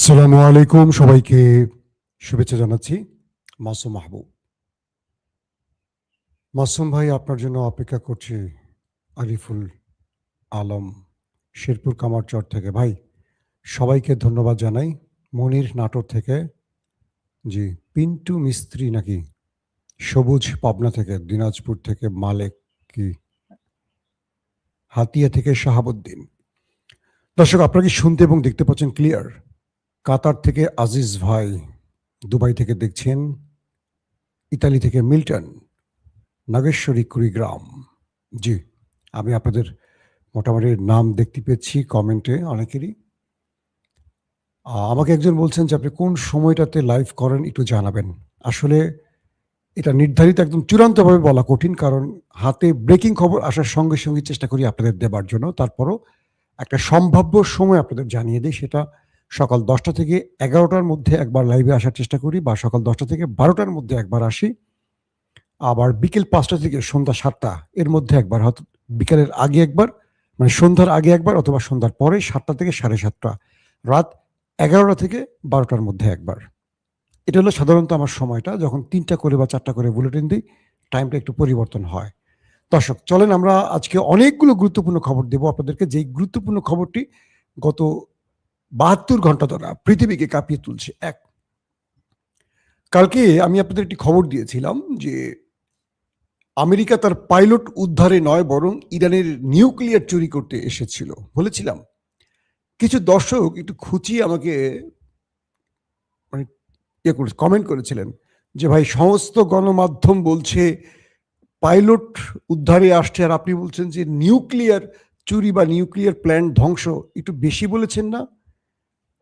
আসসালামু আলাইকুম, সবাইকে শুভেচ্ছা জানাচ্ছি। মাসুম মাহবুব। মাসুম ভাই, আপনার জন্য অপেক্ষা করছি। আরিফুল আলম, শেরপুর কামারচর থেকে। ভাই, সবাইকে ধন্যবাদ জানাই। মনির নাটোর থেকে। জি। পিন্টু মিস্ত্রি নাকি? সবুজ পাবনা থেকে। দিনাজপুর থেকে মালেক কি? হাতিয়া থেকে শাহাবুদ্দিন। দর্শক, আপনারা কি শুনতে এবং দেখতে পাচ্ছেন ক্লিয়ার? কাতার থেকে আজিজ ভাই, দুবাই থেকে দেখছেন, ইতালি থেকে মিল্টন, নাগেশ্বরী কুড়িগ্রাম। জি, আমি আপনাদের মোটামুটি নাম দেখতে পেয়েছি কমেন্টে অনেকেরই। আমাকে একজন বলছেন যে আপনি কোন সময়টাতে লাইভ করেন একটু জানাবেন। আসলে এটা নির্ধারিত একদম চূড়ান্তভাবে বলা কঠিন, কারণ হাতে ব্রেকিং খবর আসার সঙ্গে সঙ্গে চেষ্টা করি আপনাদের দেবার জন্য। তারপরও একটা সম্ভাব্য সময় আপনাদের জানিয়ে দিই, সেটা সকাল 10টা থেকে 11টার মধ্যে একবার লাইভে আসার চেষ্টা করি, বা সকাল 10টা থেকে 12টার মধ্যে একবার আসি। আবার বিকেল 5টা থেকে সন্ধ্যা 7টা এর মধ্যে একবার, হয়তো বিকেলের আগে একবার, মানে সন্ধ্যার আগে একবার, অথবা সন্ধ্যার পরে 7টা থেকে 7:30, রাত 11টা থেকে 12টার মধ্যে একবার। এটা হলো সাধারণত আমার সময়টা। যখন 3টা করে বা 4টা করে বুলেটিন দিই, টাইমটা একটু পরিবর্তন হয়। দর্শক, চলেন আমরা আজকে অনেকগুলো গুরুত্বপূর্ণ খবর দেব আপনাদেরকে, যেই গুরুত্বপূর্ণ খবরটি গত 72 ঘন্টা ধরে পৃথিবীকে কাঁপিয়ে তুলছে। কালকে আমি আপনাদের একটি খবর দিয়েছিলাম যে আমেরিকা তার পাইলট উদ্ধারে নয়, বরং ইরানের নিউক্লিয়ার চুরি করতে এসেছিল বলেছিলাম। কিছু দর্শক একটু খুঁচিয়ে আমাকে মানে কমেন্ট করেছিলেন যে ভাই, সমস্ত গণমাধ্যম বলছে পাইলট উদ্ধারে আসছে, আর আপনি বলছেন যে নিউক্লিয়ার চুরি বা নিউক্লিয়ার প্ল্যান্ট ধ্বংস, একটু বেশি বলেছেন না?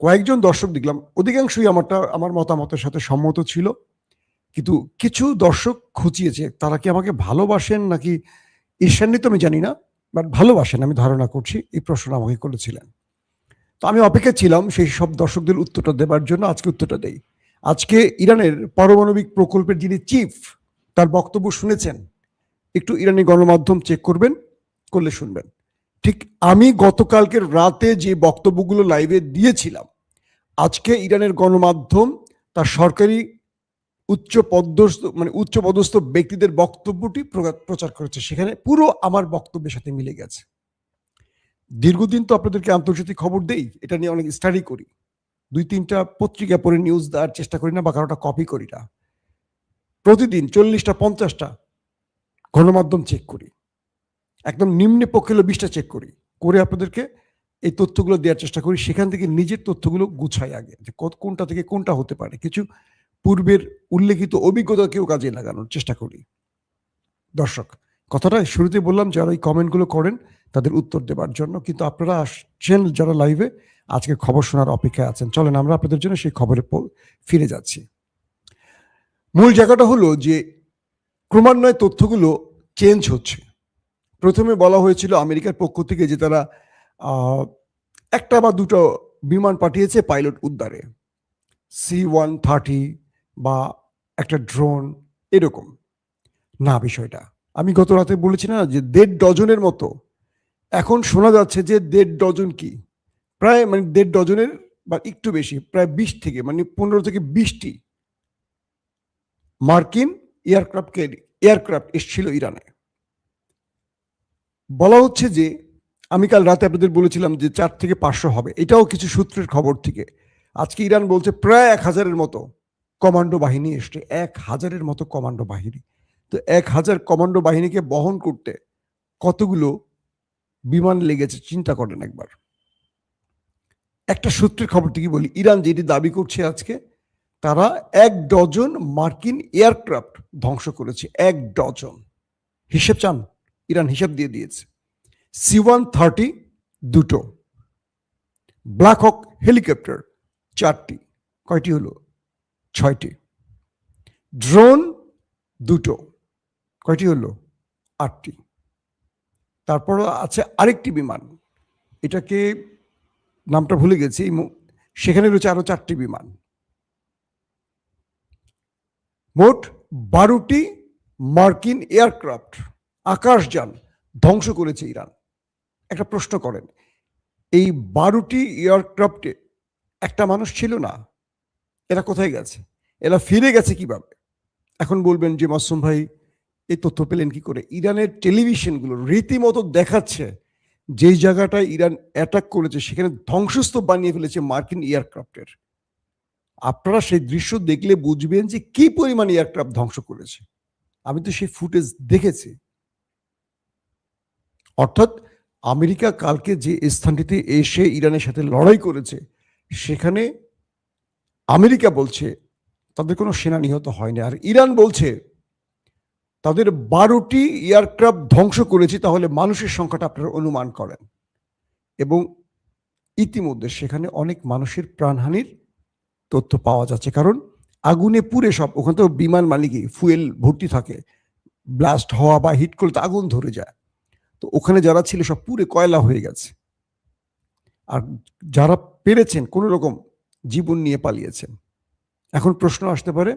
কয়েকজন দর্শক দেখলাম, অধিকাংশই আমার মতামতের সাথে সম্মত ছিল, কিন্তু কিছু দর্শক খুঁচিয়েছে। তারা কি আমাকে ভালোবাসেন নাকি ঈর্ষান্বিত আমি জানি না, বাট ভালোবাসেন আমি ধারণা করছি, এই প্রশ্নটা আমাকে করেছিলেন। তো আমি অপেক্ষা ছিলাম সেই সব দর্শকদের উত্তরটা দেবার জন্য। আজকে উত্তরটা দেই। আজকে ইরানের পারমাণবিক প্রকল্পের যিনি চিফ, তার বক্তব্য শুনেছেন? একটু ইরানি গণমাধ্যম চেক করবেন, করলে শুনবেন। ঠিক আমি গতকালকের রাতে যে বক্তব্যগুলো লাইভে দিয়েছিলাম, আজকে ইরানের গণমাধ্যম তার সরকারি উচ্চপদস্থ ব্যক্তিদের বক্তব্যটি প্রচার করেছে। সেখানে পুরো আমার বক্তব্যের সাথে মিলে গেছে। দীর্ঘদিন তো আপনাদেরকে আন্তর্জাতিক খবর দেই, এটা নিয়ে অনেক স্টাডি করি, 2-3টা পত্রিকা পড়ে নিউজ দেওয়ার চেষ্টা করি না, বা কারোটা কপি করি না। প্রতিদিন 40টা 50টা গণমাধ্যম চেক করি, একদম নিম্নে পক্ষে হলো 20টা চেক করি, করে আপনাদেরকে এই তথ্যগুলো দেওয়ার চেষ্টা করি। সেখান থেকে নিজের তথ্যগুলো গুছাই আগে, যে কোনটা থেকে কোনটা হতে পারে, কিছু পূর্বের উল্লেখিত অভিজ্ঞতাকেও কাজে লাগানোর চেষ্টা করি। দর্শক, কথাটা শুরুতে বললাম যারা এই কমেন্টগুলো করেন তাদের উত্তর দেবার জন্য, কিন্তু আপনারা আসছেন যারা লাইভে, আজকে খবর শোনার অপেক্ষায় আছেন। চলেন আমরা আপনাদের জন্য সেই খবরে ফিরে যাচ্ছি। মূল জায়গাটা হলো যে ক্রমান্বয়ে তথ্যগুলো চেঞ্জ হচ্ছে। প্রথমে বলা হয়েছিল আমেরিকার পক্ষ থেকে যে তারা একটা বা দুটো বিমান পাঠিয়েছে পাইলট উদ্ধারে, C-130 বা একটা ড্রোন, এরকম না বিষয়টা। আমি গত রাতে বলেছি না যে 1.5 ডজনের মতো, এখন শোনা যাচ্ছে যে 1.5 ডজন কি, প্রায় 1.5 ডজনের বা একটু বেশি, প্রায় 20 থেকে 15 থেকে 20টি মার্কিন এয়ারক্রাফট এসেছিল ইরানে। বলা হচ্ছে যে, আমি কাল রাতে আপনাদের বলেছিলাম যে 4 থেকে 500 হবে, এটাও কিছু সূত্রের খবর থেকে। আজকে ইরান বলছে প্রায় 1000-এর মতো কমান্ডো বাহিনী এসছে, 1000-এর মতো কমান্ডো বাহিনী। তো 1000 কমান্ডো বাহিনীকে বহন করতে কতগুলো বিমান লেগেছে চিন্তা করেন একবার। একটা সূত্রের খবর থেকে বলি, ইরান যেটি দাবি করছে আজকে, তারা 1 ডজন মার্কিন এয়ারক্রাফট ধ্বংস করেছে। 1 ডজন। হিসেব চান? ইরান হিসাব দিয়ে দিয়েছে। C-130 2টো, ব্ল্যাক হক হেলিকপ্টার 4টি, কয়টি হলো? 6টি। ড্রোন 2টো, কয়টি হলো? 8টি। তারপর আছে আরেকটি বিমান, এটাকে নামটা ভুলে গেছি, সেখানে রয়েছে আরো 4টি বিমান। মোট 12টি মার্কিন এয়ারক্রাফট, আকাশযান ধ্বংস করেছে ইরান। একটা প্রশ্ন করেন, এই 12টি এয়ারক্রাফটে একটা মানুষ ছিল না, এরা কোথায় গেছে, এরা ফিরে গেছে কিভাবে? এখন বলবেন যে মাসুম ভাই এই তথ্য পেলেন কি করে? ইরানের টেলিভিশনগুলো রীতিমতো দেখাচ্ছে যেই জায়গাটায় ইরান অ্যাটাক করেছে সেখানে ধ্বংসস্তূপ বানিয়ে ফেলেছে মার্কিন এয়ারক্রাফটের। আপনারা সেই দৃশ্য দেখলে বুঝবেন যে কি পরিমাণ এয়ারক্রাফট ধ্বংস করেছে। আমি তো সেই ফুটেজ দেখেছি। অর্থাৎ আমেরিকা কালকে যে স্থানটিতে এসে ইরানের সাথে লড়াই করেছে সেখানে আমেরিকা বলছে তাদের কোনো সেনা নিহত হয়নি, আর ইরান বলছে তাদের 12টি এয়ারক্রাফট ধ্বংস করেছে। তাহলে মানুষের সংখ্যাটা আপনারা অনুমান করেন। এবং ইতিমধ্যে সেখানে অনেক মানুষের প্রাণহানির তথ্য পাওয়া যাচ্ছে, কারণ আগুনে পুড়ে সব, ওখানে তো বিমান মালিকই ফুয়েল ভর্তি থাকে, ব্লাস্ট হওয়া বা হিট করলে তো আগুন ধরে যায়। তো ওখানে যারা ছিল সব পুড়ে কয়লা হয়ে গেছে, আর যারা পেরেছেন কোনো রকম জীবন নিয়ে পালিয়েছেন। এখন প্রশ্ন আসতে পারে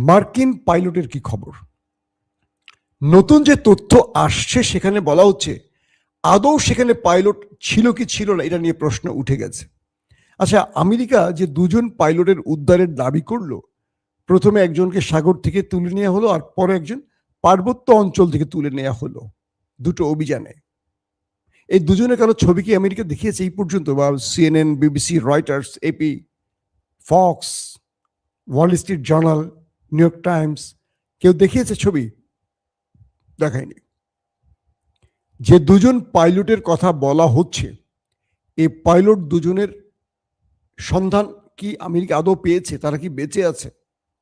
মার্কিন পাইলটের কি খবর? নতুন যে তথ্য আসছে সেখানে বলা হচ্ছে আদৌ সেখানে পাইলট ছিল কি ছিল না এটা নিয়ে প্রশ্ন উঠে গেছে। আচ্ছা, আমেরিকা যে দুজন পাইলটের উদ্ধারের দাবি করলো, প্রথমে একজনকে সাগর থেকে তুলে নেওয়া হলো আর পরে একজন পার্বত্য অঞ্চল থেকে তুলে নেওয়া হলো, দুটো অভিযানে। এই দুজনের কারো ছবি কি আমেরিকা দেখিয়েছে এই পর্যন্ত? বা CNN, BBC, Reuters, AP, Fox, Wall Street Journal, New York Times কেউ দেখিয়েছে ছবি? দেখায়নি। যে দুজন পাইলটের কথা বলা হচ্ছে, এই পাইলট দুজনের সন্ধান কি আমেরিকা আদৌ পেয়েছে? তারা কি বেঁচে আছে?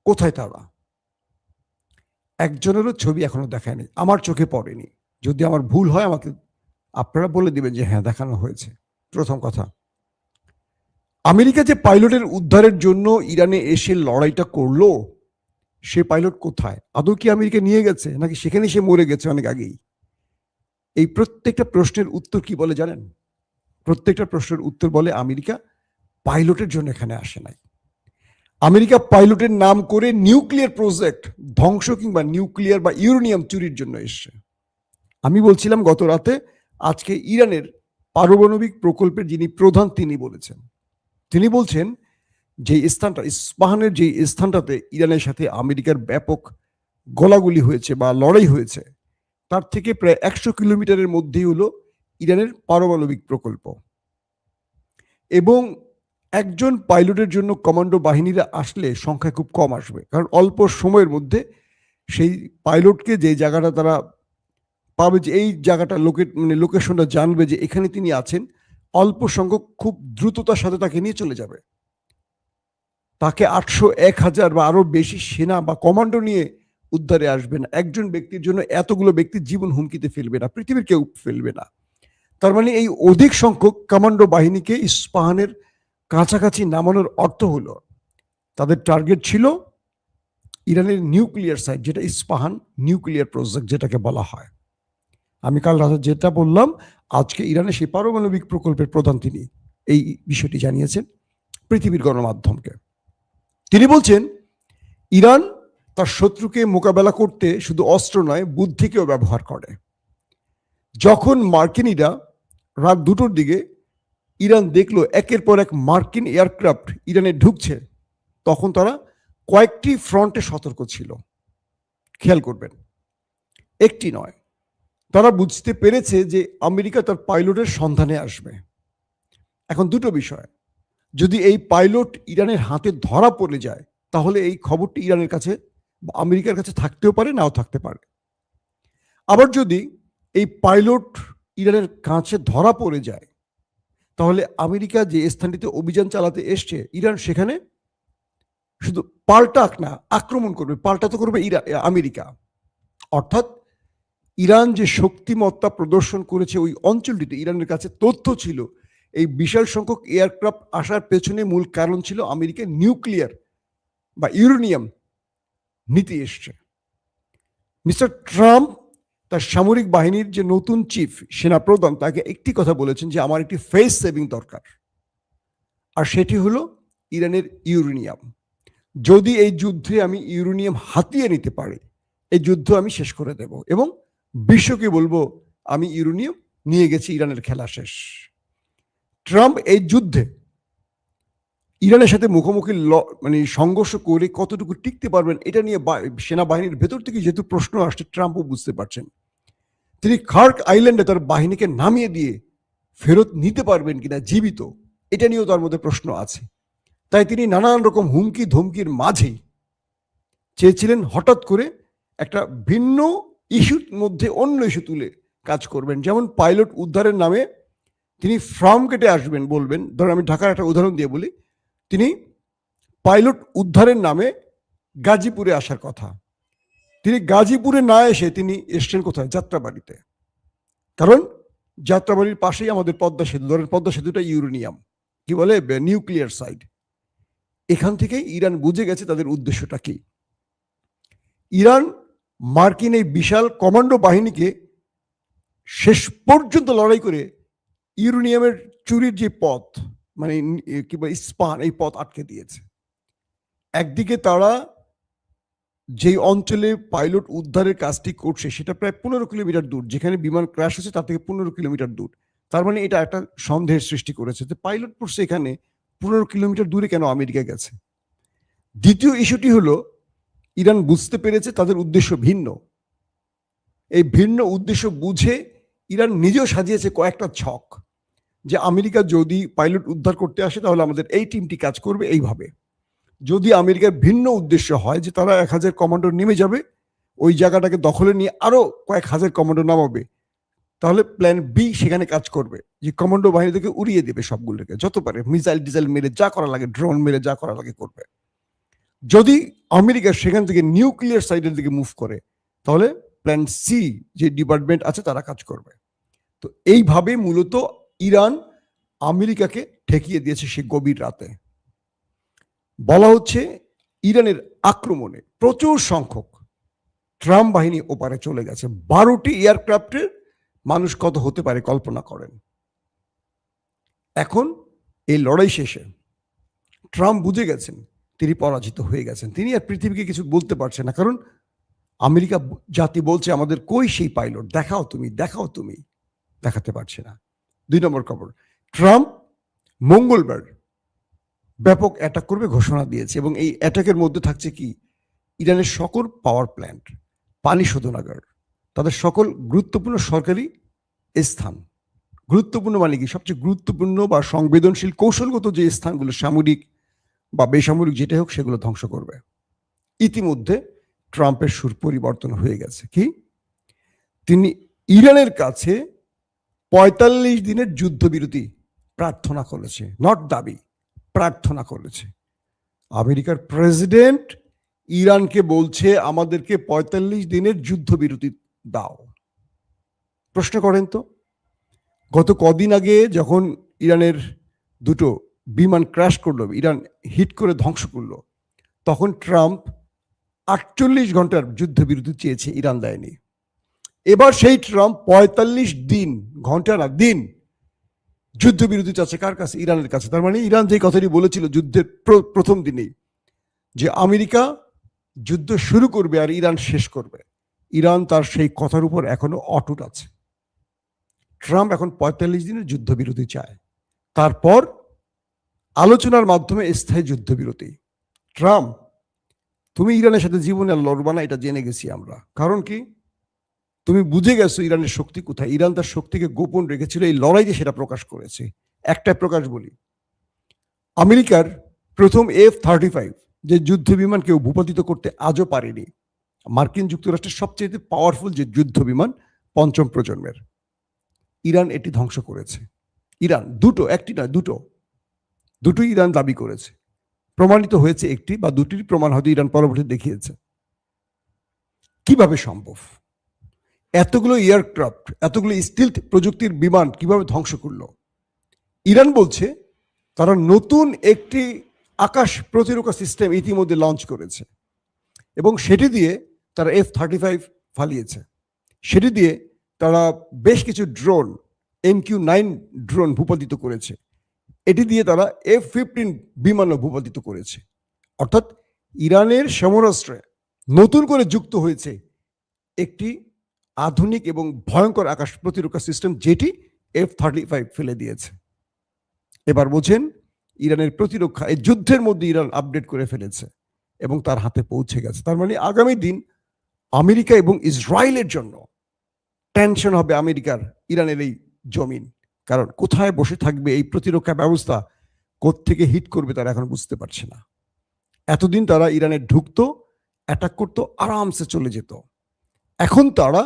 কোথায় তারা? একজনেরও ছবি এখনো দেখায়নি, আমার চোখে পড়েনি। যদি আমার ভুল হয় আমাকে আপনারা বলে দিবেন যে হ্যাঁ দেখানো হয়েছে। প্রথম কথা, আমেরিকা যে পাইলটের উদ্ধারের জন্য ইরানে এসে লড়াইটা করলো, সে পাইলট কোথায়? আদৌ কি আমেরিকা নিয়ে গেছে নাকি সেখানে সে মরে গেছে অনেক আগেই? এই প্রত্যেকটা প্রশ্নের উত্তর কি বলে জানেন? প্রত্যেকটা প্রশ্নের উত্তর বলে আমেরিকা পাইলটের জন্য এখানে আসে নাই। আমেরিকা পাইলটের নাম করে নিউক্লিয়ার প্রজেক্ট ধ্বংস কিংবা নিউক্লিয়ার বা ইউরেনিয়াম চুরির জন্য এসছে। আমি বলছিলাম গত রাতে, আজকে ইরানের পারমাণবিক প্রকল্পের যিনি প্রধান তিনি বলেছেন, তিনি বলছেন যে স্থানটা ইস্পাহানের যে স্থানটাতে ইরানের সাথে আমেরিকার ব্যাপক গোলাগুলি হয়েছে বা লড়াই হয়েছে, তার থেকে প্রায় 100 কিলোমিটারের মধ্যেই হলো ইরানের পারমাণবিক প্রকল্প। এবং একজন পাইলটের জন্য কমান্ডো বাহিনীরা আসলে সংখ্যা খুব কম আসবে, কারণ অল্প সময়ের মধ্যে সেই পাইলটকে যে জায়গাটা তারা পাবে, যে এই জায়গাটা লোকেশনটা জানবে যে এখানে তিনি আছেন, অল্প সংখ্যক খুব দ্রুততার সাথে তাকে নিয়ে চলে যাবে। তাকে 800, 1000 বা আরো বেশি সেনা বা কমান্ডো নিয়ে উদ্ধারে আসবে না। একজন ব্যক্তির জন্য এতগুলো ব্যক্তির জীবন হুমকিতে ফেলবে না, পৃথিবীর কেউ ফেলবে না। তার মানে এই অধিক সংখ্যক কমান্ডো বাহিনীকে ইস্পাহানের কাছাকাছি নামানোর অর্থ হলো তাদের টার্গেট ছিল ইরানের নিউক্লিয়ার সাইট, যেটা ইস্পাহান নিউক্লিয়ার প্রজেক্ট যেটাকে বলা হয়। আমি কাল রাতে যেটা বললাম, আজকে ইরানের সেই পারমাণবিক প্রকল্পের প্রধান তিনি এই বিষয়টি জানিয়েছেন পৃথিবীর গণমাধ্যমকে। তিনি বলছেন ইরান তার শত্রুকে মোকাবেলা করতে শুধু অস্ত্র নয়, বুদ্ধিকেও ব্যবহার করে। যখন মার্কিনীরা রাত 2টোর দিকে ইরান দেখলো একের পর এক মার্কিন এয়ারক্রাফট ইরানে ঢুকছে, তখন তারা কয়েকটি ফ্রন্টে সতর্ক ছিল। খেয়াল করবেন, একটি নয়। তারা বুঝতে পেরেছে যে আমেরিকা তার পাইলটের সন্ধানে আসবে। এখন দুটো বিষয়, যদি এই পাইলট ইরানের হাতে ধরা পড়ে যায় তাহলে এই খবরটি ইরানের কাছে বা আমেরিকার কাছে থাকতেও পারে, নাও থাকতে পারে। আবার যদি এই পাইলট ইরানের কাছে ধরা পড়ে যায় তাহলে আমেরিকা যে স্থানটিতে অভিযান চালাতে এসছে, ইরান সেখানে শুধু আক্রমণ করবে, পাল্টা তো করবে আমেরিকা। অর্থাৎ ইরান যে শক্তিমত্তা প্রদর্শন করেছে ওই অঞ্চলটিতে, ইরানের কাছে তথ্য ছিল এই বিশাল সংখ্যক এয়ারক্রাফট আসার পেছনে মূল কারণ ছিল আমেরিকার নিউক্লিয়ার বা ইউরেনিয়াম নীতি এসছে। মিস্টার ট্রাম্প তার সামরিক বাহিনীর যে নতুন চিফ সেনাপ্রধান, তাকে একটি কথা বলেছেন যে আমার একটি ফেস সেভিং দরকার, আর সেটি হলো ইরানের ইউরেনিয়াম। যদি এই যুদ্ধে আমি ইউরেনিয়াম হাতিয়ে নিতে পারি, এই যুদ্ধ আমি শেষ করে দেব এবং বিশ্বকে বলবো আমি ইউরেনিয়াম নিয়ে গেছি, ইরানের খেলা শেষ। ট্রাম্প এই যুদ্ধে ইরানের সাথে মুখোমুখি মানে সংঘর্ষ করে কতটুকু টিকতে পারবেন এটা নিয়ে সেনাবাহিনীর ভেতর থেকে যেহেতু প্রশ্ন আসছে, ট্রাম্পও বুঝতে পারছেন তিনি খার্ক আইল্যান্ডে তার বাহিনীকে নামিয়ে দিয়ে ফেরত নিতে পারবেন কিনা জীবিত, এটা নিয়েও তার মধ্যে প্রশ্ন আছে। তাই তিনি নানান রকম হুমকি ধমকির মাঝেই চেয়েছিলেন হঠাৎ করে একটা ভিন্ন ইস্যুর মধ্যে অন্য ইস্যু তুলে কাজ করবেন। যেমন পাইলট উদ্ধারের নামে তিনি ফর্ম কেটে আসবেন, বলবেন, ধরুন আমি ঢাকার একটা উদাহরণ দিয়ে বলি, তিনি পাইলট উদ্ধারের নামে গাজীপুরে আসার কথা, তিনি গাজীপুরে না এসে তিনি এসছেন কোথায়? যাত্রাবাড়িতে। কারণ যাত্রাবাড়ির পাশেই আমাদের পদ্মা সেতু, ধরেন পদ্মা সেতুটা ইউরেনিয়াম, কি বলে, নিউক্লিয়ার সাইট। এখান থেকে ইরান বুঝে গেছে তাদের উদ্দেশ্যটা কি। ইরান মার্কিন এই বিশাল কমান্ডো বাহিনীকে শেষ পর্যন্ত লড়াই করে ইউরেনিয়ামের চুরির যে পথ, মানে কি বলে স্পান, এই পথ আটকে দিয়েছে। একদিকে তারা যেই অঞ্চলে পাইলট উদ্ধারের কাজটি করছে সেটা প্রায় 15 কিলোমিটার দূর, যেখানে বিমান ক্র্যাশ হয়েছে তার থেকে 15 কিলোমিটার দূর। তার মানে এটা একটা সন্দেহের সৃষ্টি করেছে যে পাইলট পড়ছে এখানে, 15 কিলোমিটার দূরে কেন আমেরিকা গেছে। দ্বিতীয় ইস্যুটি হলো ইরান বুঝতে পেরেছে তাদের উদ্দেশ্য ভিন্ন। এই ভিন্ন উদ্দেশ্য বুঝে ইরান নিজেও সাজিয়েছে কয়েকটা ছক, যে আমেরিকা যদি পাইলট উদ্ধার করতে আসে তাহলে আমাদের এই টিমটি কাজ করবে এইভাবে। যদি আমেরিকার ভিন্ন উদ্দেশ্য হয় যে তারা 1000 কমান্ডো নেমে যাবে, ওই জায়গাটাকে দখলে নিয়ে আরো কয়েক হাজার কমান্ডো নামাবে, তাহলে প্ল্যান বি সেখানে কাজ করবে, যে কমান্ডো বাহিনী থেকে উড়িয়ে দেবে সবগুলোকে, যত পারে মিসাইল ডিজাইল মেরে যা করা লাগে, ড্রোন মেরে যা করা লাগে করবে। যদি আমেরিকা সেখান থেকে নিউক্লিয়ার সাইডের দিকে মুভ করে তাহলে প্ল্যান সি যে ডিপার্টমেন্ট আছে তারা কাজ করবে। তো এইভাবে মূলত ইরান আমেরিকাকে ঠেকিয়ে দিয়েছে সে গভীর রাতে। বলা হচ্ছে ইরানের আক্রমণে প্রচুর সংখ্যক ট্রাম্প বাহিনী ওপারে চলে গেছে। 12টি এয়ারক্রাফটের মানুষ কত হতে পারে কল্পনা করেন। এখন এই লড়াই শেষে ট্রাম্প বুঝে গেছেন তিনি পরাজিত হয়ে গেছেন, তিনি আর পৃথিবীকে কিছু বলতে পারছেন না, কারণ আমেরিকা জাতি বলছে আমাদের কই সেই পাইলট, দেখাও তুমি, দেখাও তুমি, দেখাতে পারছে না। 2 নম্বর খবর, ট্রাম্প মঙ্গলবার ব্যাপক অ্যাটাক করবে ঘোষণা দিয়েছে, এবং এই অ্যাটাকের মধ্যে থাকছে কি, ইরানের সকল পাওয়ার প্ল্যান্ট, পানি শোধনাগার, তাদের সকল গুরুত্বপূর্ণ সরকারি স্থান, গুরুত্বপূর্ণ মানে কি, সবচেয়ে গুরুত্বপূর্ণ বা সংবেদনশীল কৌশলগত যে স্থানগুলো সামরিক বা বেসামরিক যেটাই হোক সেগুলো ধ্বংস করবে। ইতিমধ্যে ট্রাম্পের সুর পরিবর্তন হয়ে গেছে। কি, তিনি ইরানের কাছে 45 দিনের যুদ্ধবিরতি প্রার্থনা করেছে, নট দাবি, প্রার্থনা করেছে। আমেরিকার প্রেসিডেন্ট ইরানকে বলছে আমাদেরকে 45 দিনের যুদ্ধবিরতি দাও। প্রশ্ন করেন তো, গত কদিন আগে যখন ইরানের দুটো বিমান ক্র্যাশ করলো, ইরান হিট করে ধ্বংস করলো, তখন ট্রাম্প 48 ঘন্টার যুদ্ধবিরতি চেয়েছে, ইরান দেয়নি। এবার সেই ট্রাম্প 45 দিন, ঘন্টা না দিন, যুদ্ধবিরতি চাচ্ছে কার কাছে? ইরানের কাছে। তার মানে ইরান যে কথাটি বলেছিল যুদ্ধের প্রথম দিনেই, যে আমেরিকা যুদ্ধ শুরু করবে আর ইরান শেষ করবে, ইরান তার সেই কথার উপর এখনো অটুট আছে। ট্রাম্প এখন 45 দিনের যুদ্ধবিরতি চায়, তারপর আলোচনার মাধ্যমে স্থায়ী যুদ্ধবিরতি। ট্রাম্প, তুমি ইরানের সাথে জীবনে লড়বা না, এটা জেনে গেছি আমরা। কারণ কি, তুমি বুঝে গেছো ইরানের শক্তি কোথায়। ইরান তার শক্তিকে গোপন রেখেছিল, এই লড়াইতে সেটা প্রকাশ করেছে। একটা প্রকাশ বলি, আমেরিকার প্রথম F-35 যে যুদ্ধ বিমান কেউ ভূপাতিত করতে আজও পারেনি, মার্কিন যুক্তরাষ্ট্রের সবচেয়ে পাওয়ারফুল যে যুদ্ধ বিমান 5ম প্রজন্মের, ইরান এটি ধ্বংস করেছে। ইরান দুটো, একটি নয়, দুটোই ইরান দাবি করেছে। প্রমাণিত হয়েছে একটি বা দুটির প্রমাণ হয়তো ইরান পরবর্তী দেখিয়েছে। কিভাবে সম্ভব? এতগুলো এয়ারক্রাফট, এতগুলো স্টিলথ প্রযুক্তির বিমান কিভাবে ধ্বংস করলো? ইরান বলছে তারা নতুন একটি আকাশ প্রতিরক্ষা সিস্টেম ইতিমধ্যে লঞ্চ করেছে, এবং সেটি দিয়ে তারা F-35 ফালিয়েছে। সেটি দিয়ে তারা বেশ কিছু ড্রোন, MQ-9 ড্রোন ভূপাতিত করেছে। এটি দিয়ে তারা F-15 বিমানও ভূপাতিত করেছে। অর্থাৎ ইরানের সমরাস্ত্রে নতুন করে যুক্ত হয়েছে একটি আধুনিক এবং ভয়ঙ্কর আকাশ প্রতিরক্ষা সিস্টেম, যেটি F-35 ফেলে দিয়েছে। এবার বোঝেন ইরানের প্রতিরক্ষা এই যুদ্ধের মধ্যে ইরান আপডেট করে ফেলেছে এবং তার হাতে পৌঁছে গেছে। তার মানে আগামী দিন আমেরিকা এবং ইসরায়েলের জন্য টেনশন হবে আমেরিকার ইরানের এই জমিন, কারণ কোথায় বসে থাকবে এই প্রতিরক্ষা ব্যবস্থা, কোত্থেকে হিট করবে তারা এখন বুঝতে পারছে না। এতদিন তারা ইরানে ঢুকতো, অ্যাটাক করতো, আরামসে চলে যেত। এখন তারা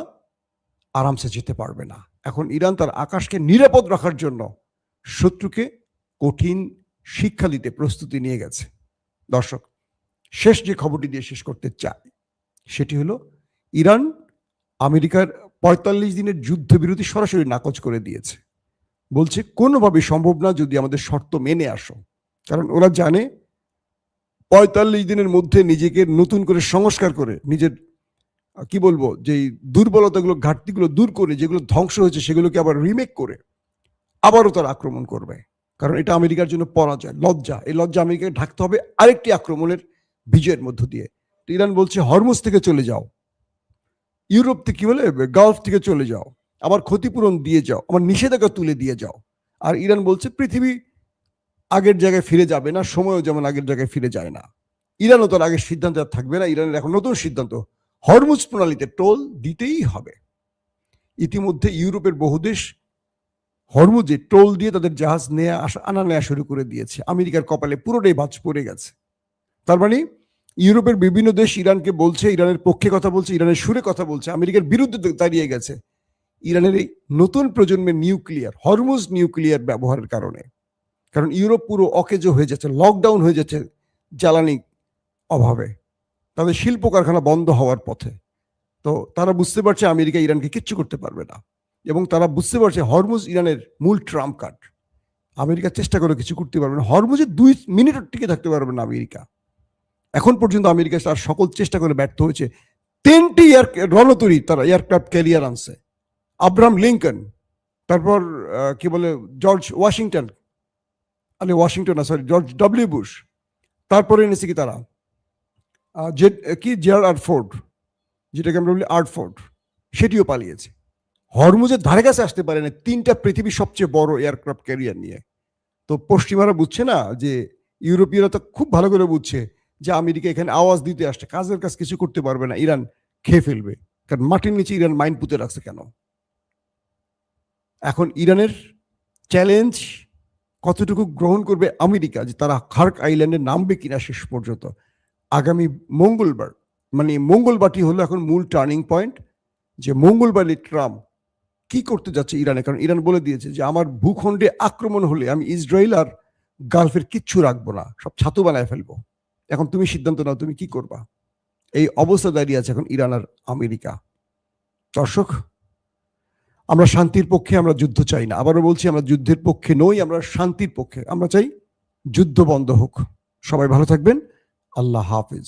আরামসে যেতে পারবে না। এখন ইরান তার আকাশকে নিরাপদ রাখার জন্য শত্রুকে কঠিন শিক্ষা দিতে প্রস্তুতি নিয়ে গেছে। দর্শক, শেষ যে খবরটি দিয়ে শেষ করতে চাই সেটি হলো ইরান আমেরিকার ৪৫ দিনের যুদ্ধবিরতি সরাসরি নাকচ করে দিয়েছে। বলছে কোনোভাবে সম্ভব না যদি আমাদের শর্ত মেনে আসো, কারণ ওরা জানে ৪৫ দিনের মধ্যে নিজেকে নতুন করে সংস্কার করে নিজের কি বলবো যে দুর্বলতাগুলো ঘাটতিগুলো দূর করে যেগুলো ধ্বংস হয়েছে সেগুলোকে আবার রিমেক করে আবারও তারা আক্রমণ করবে। কারণ এটা আমেরিকার জন্য পরাজয়, লজ্জা। এই লজ্জা আমেরিকাকে ঢাকতে হবে আরেকটি আক্রমণের বিজয়ের মধ্য দিয়ে। তো ইরান বলছে হরমুজ থেকে চলে যাও, ইউরোপ থেকে কি বলে গালফ থেকে চলে যাও, আবার ক্ষতিপূরণ দিয়ে যাও, আমার নিষেধাজ্ঞা তুলে দিয়ে যাও। আর ইরান বলছে পৃথিবী আগের জায়গায় ফিরে যাবে না, সময়ও যেমন আগের জায়গায় ফিরে যায় না। ইরানও তার আগের সিদ্ধান্ত আর থাকবে না। ইরানের এখন নতুন সিদ্ধান্ত, হরমুজ প্রণালীতে টোল দিতেই হবে। ইতিমধ্যে ইউরোপের বহু দেশ হরমুজে টোল দিয়ে তাদের জাহাজ আনা নেওয়া শুরু করে দিয়েছে। আমেরিকার কপালে পুরোটাই ভাঁজ পড়ে গেছে। তার মানে ইউরোপের বিভিন্ন দেশ ইরানকে বলছে, ইরানের পক্ষে কথা বলছে, ইরানের সুরে কথা বলছে, আমেরিকার বিরুদ্ধে দাঁড়িয়ে গেছে ইরানের এই নতুন প্রজন্মের নিউক্লিয়ার, হরমুজ নিউক্লিয়ার ব্যবহারের কারণে। কারণ ইউরোপ পুরো অকেজো হয়ে যাচ্ছে, লকডাউন হয়ে যাচ্ছে জ্বালানি অভাবে, তাদের শিল্প কারখানা বন্ধ হওয়ার পথে। তো তারা বুঝতে পারছে আমেরিকা ইরানকে কিচ্ছু করতে পারবে না, এবং তারা বুঝতে পারছে হরমুজ ইরানের মূল ট্রাম্প কার্ড। আমেরিকা চেষ্টা করে কিছু করতে পারবে না, হরমুজে 2 মিনিট টিকে থাকতে পারবে না আমেরিকা। এখন পর্যন্ত আমেরিকা তার সকল চেষ্টা করে ব্যর্থ হয়েছে। 3টি রণতরী তারা এয়ারক্রাফট ক্যারিয়ার আনছে, আব্রাহাম লিঙ্কন, তারপর কি বলে George Washington, George W Bush, তারপরে এনেছে কি তারা জেরার্ড ফোর্ড, যেটাকে আমরা বলি আর্টফোর্ড, সেটিও পালিয়েছে। হরমুজের ধারে কাছে আসতে পারে না 3টা পৃথিবীর সবচেয়ে বড় এয়ারক্রাফট ক্যারিয়ার নিয়ে। তো পশ্চিমারা বুঝছে না, যে ইউরোপীয়রা তো খুব ভালো করে বুঝছে যে আমেরিকা এখানে আওয়াজ দিতে আসছে, কাজের কাজ কিছু করতে পারবে না, ইরান খেয়ে ফেলবে। কারণ মাটির নিচে ইরান মাইন পুঁতে রাখছে কেন? এখন ইরানের চ্যালেঞ্জ কতটুকু গ্রহণ করবে আমেরিকা, যে তারা খার্ক আইল্যান্ডে নামবে কিনা শেষ পর্যন্ত। আগামী মঙ্গলবার, মানে মঙ্গলবারটি হলো এখন মূল টার্নিং পয়েন্ট, যে মঙ্গলবারে ট্রাম্প কি করতে যাচ্ছে ইরানে। কারণ ইরান বলে দিয়েছে যে আমার ভূখণ্ডে আক্রমণ হলে আমি ইসরায়েল আর গালফের কিচ্ছু রাখবো না, সব ছাতু বানায় ফেলবো। এখন তুমি সিদ্ধান্ত নাও, তুমি কি করবা। এই অবস্থা দাঁড়িয়ে আছে এখন ইরান আর আমেরিকা। দর্শক, আমরা শান্তির পক্ষে, আমরা যুদ্ধ চাই না। আবারও বলছি, আমরা যুদ্ধের পক্ষে নই, আমরা শান্তির পক্ষে। আমরা চাই যুদ্ধ বন্ধ হোক। সবাই ভালো থাকবেন। আল্লাহ হাফিজ।